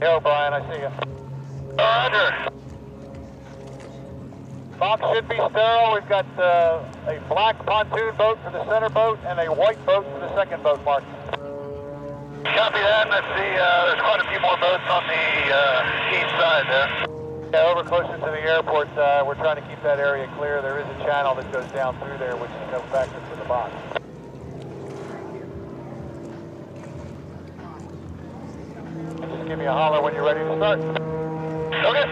Yo, Brian, I see you. Roger. Box should be sterile. We've got a black pontoon boat for the center boat and a white boat for the second boat, Mark. Copy that. Let's see, there's quite a few more boats on the east side there. Yeah, over closer to the airport, we're trying to keep that area clear. There is a channel that goes down through there, which is no factor for the box. Just give me a holler when you're ready to start. Okay.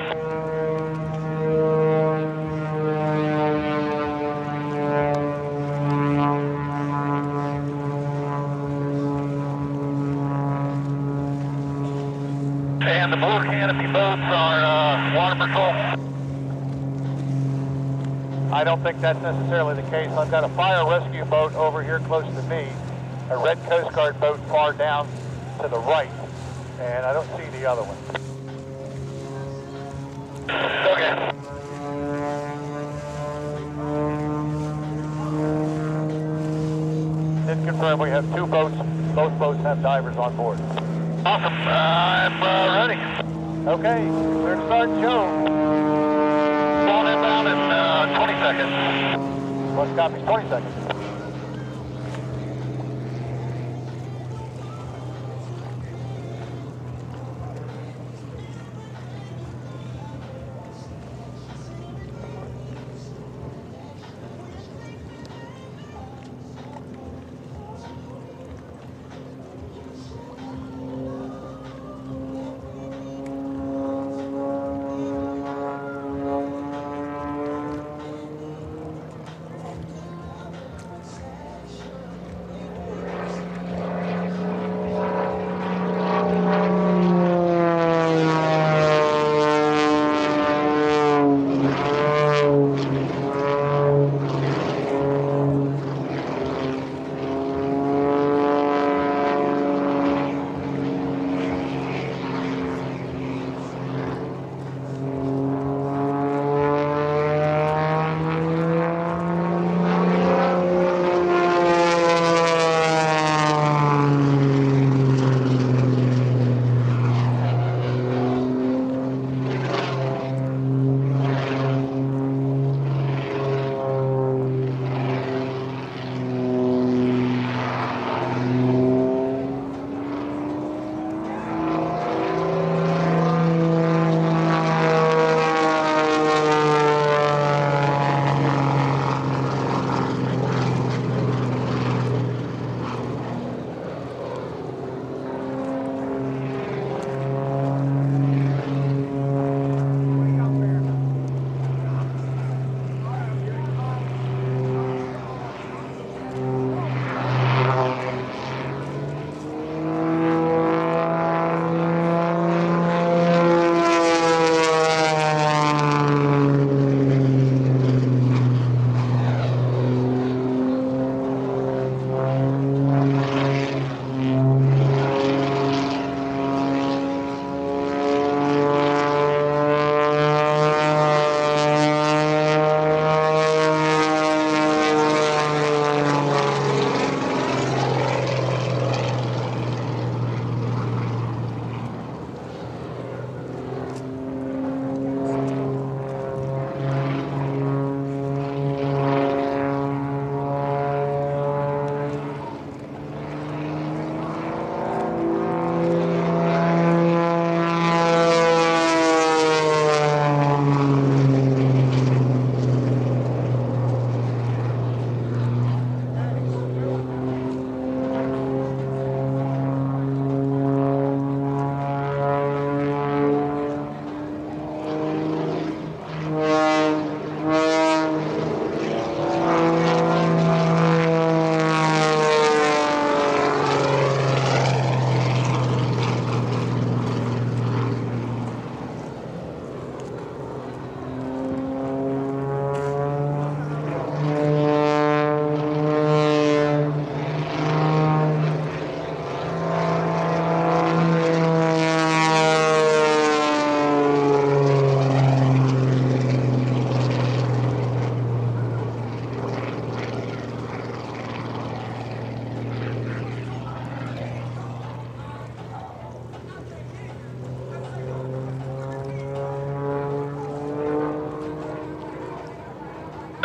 And the blue canopy boats are water patrol? I don't think that's necessarily the case. I've got a fire rescue boat over here close to me, a red Coast Guard boat far down to the right, and I don't see the other one. Okay. Did confirm we have two boats. Both boats have divers on board. Awesome. I'm ready. Okay, clear to start, Joe. Going inbound in 20 seconds. Plus copies, 20 seconds.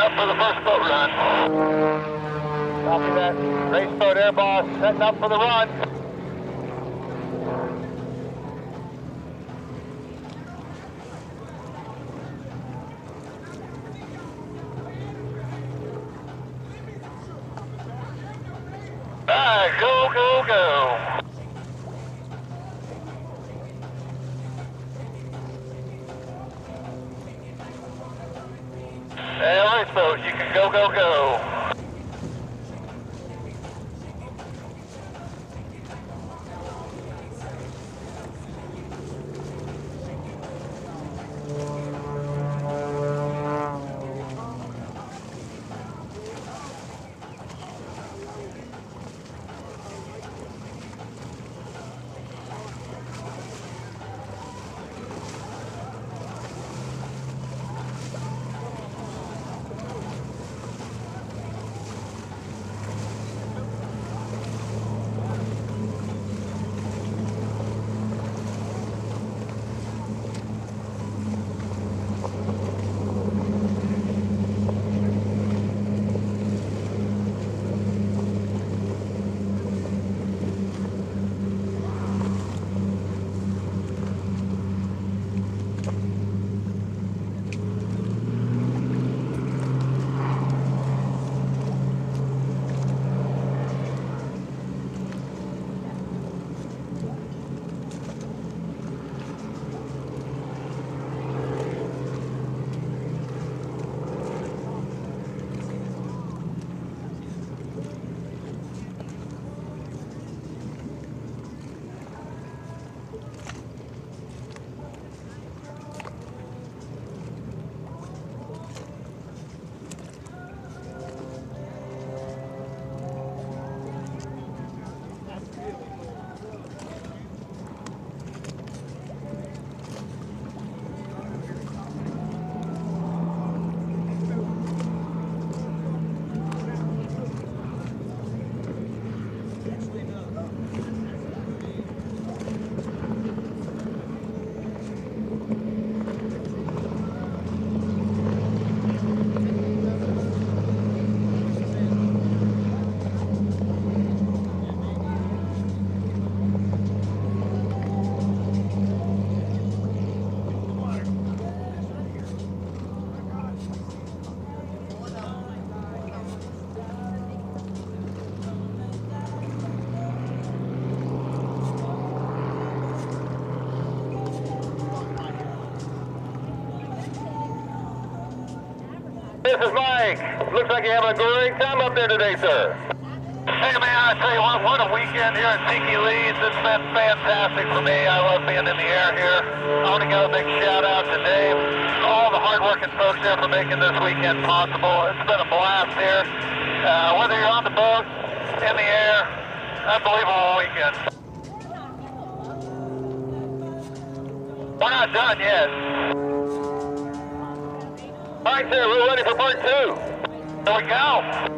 up for the first boat run. Copy that. Race boat air boss setting up for the run. Alright, go, go, go. Hey, race boat, you can go, go, go. This is Mike. Looks like you're having a great time up there today, sir. Hey man, I tell you what a weekend here at Tiki Lee. It's been fantastic for me. I love being in the air here. I want to give a big shout out to Dave and all the hardworking folks there for making this weekend possible. It's been a blast here. Whether you're on the boat, in the air, unbelievable weekend. We're not done yet. All right, sir, we're ready for part 2. Here we go.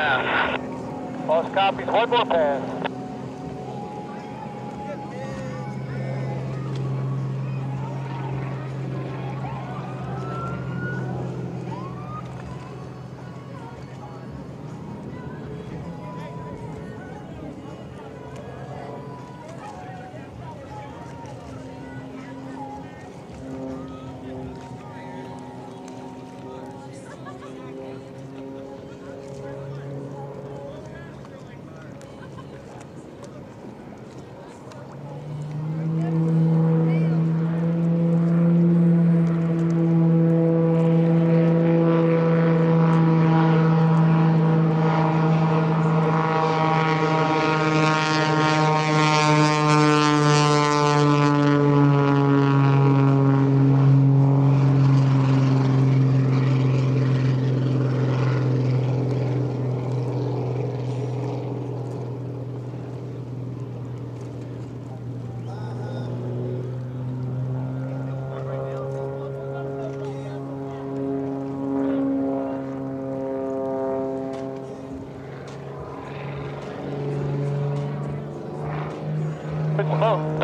pass. Boss copies, one more pass. Good smoke.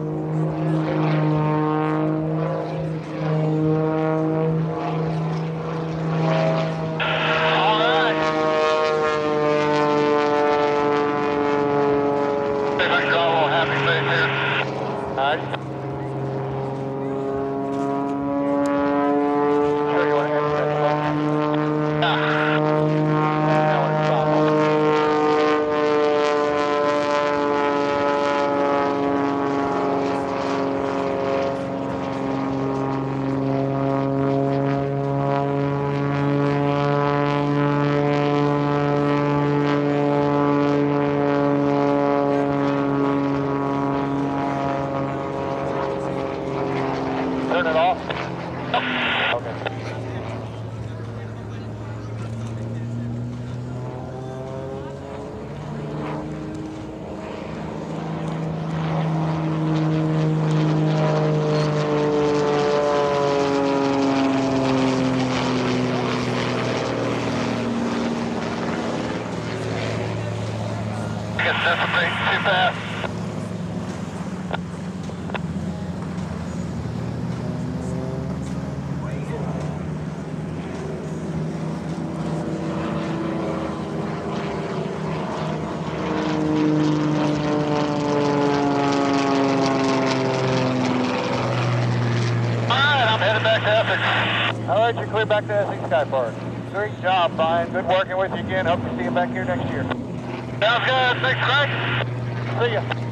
Turn it off? Okay. Get dissipate too fast. All right, you're clear back to Essex Sky Park. Great job, Brian. Good working with you again. Hope to see you back here next year. Sounds good. Thanks, Craig. See ya.